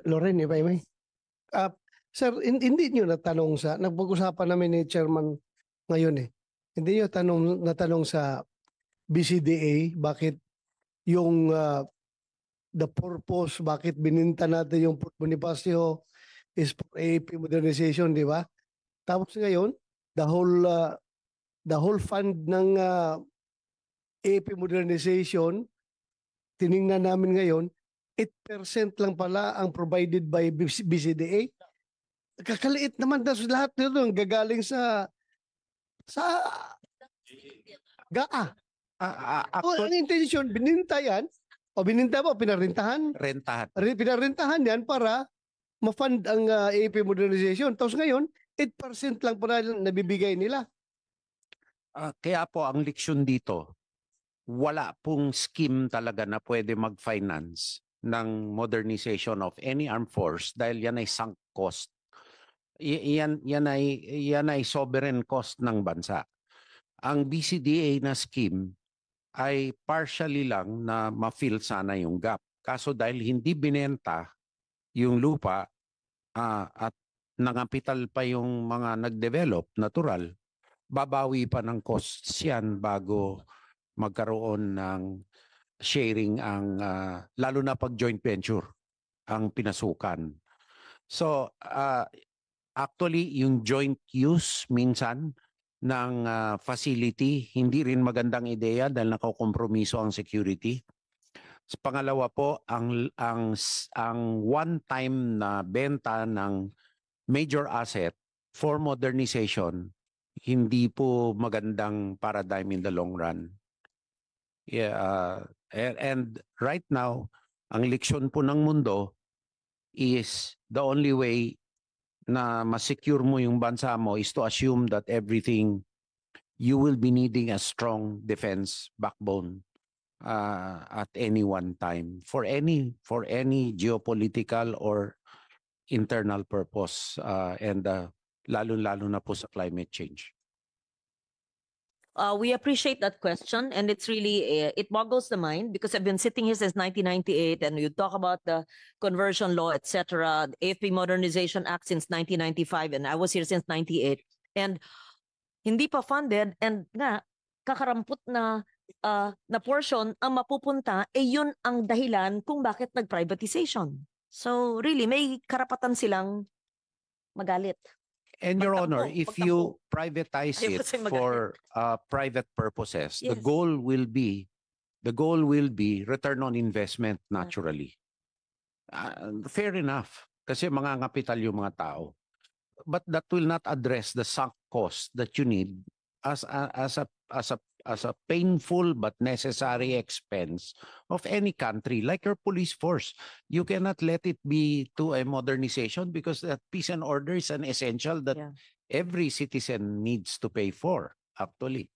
Loren, if I may. Ah, sir, hindi nyo natanong nagpag-usapan namin ni Chairman ngayon eh. Hindi nyo natanong sa BCDA bakit yung the purpose, bakit bininta natin yung Fort Bonifacio is for AAP modernization, di ba? Tapos ngayon, the whole fund ng AAP modernization, tiningnan namin ngayon, 8% lang pala ang provided by BCDA. Kakaliit naman das lahat nito gagaling sa GAA. Ang intention, bininta yan, o bininta mo, pinarintahan. Rentahan. Pinarintahan yan para ma-fund ang AAP modernization. Tapos ngayon, 8% lang pala nabibigay nila. Kaya po ang leksyon dito, wala pong scheme talaga na pwede mag-finance ng modernization of any armed force dahil yan ay sunk cost. Yan ay sovereign cost ng bansa. Ang BCDA na scheme ay partially lang na ma-fill sana yung gap. Kaso dahil hindi binenta yung lupa at nangapital pa yung mga nag-develop, natural, babawi pa ng costs yan bago magkaroon ng sharing ang lalo na pag joint venture ang pinasukan. So actually yung joint use minsan ng facility hindi rin magandang ideya dahil nakokompromiso ang security. Sa pangalawa po ang one time na benta ng major asset for modernization hindi po magandang paradigm in the long run. Yeah, and right now, ang leksyon po ng mundo is the only way na ma-secure mo yung bansa mo is to assume that everything you will be needing a strong defense backbone at any one time for any geopolitical or internal purpose and lalo na po sa climate change. We appreciate that question, and it's really, it boggles the mind because I've been sitting here since 1998 and you talk about the conversion law, etc., the AFP Modernization Act since 1995, and I was here since 98. And hindi pa funded, and nga, kakarampot na portion ang mapupunta, yun ang dahilan kung bakit nag-privatization. So really, may karapatan silang magalit. And Your Honor, if you privatize it for private purposes, Yes. the goal will be return on investment naturally. Fair enough, kasi mga kapital yung mga tao. But that will not address the sunk cost that you need as a painful but necessary expense of any country, like your police force. You cannot let it be to a modernization because that peace and order is an essential that every citizen needs to pay for, actually.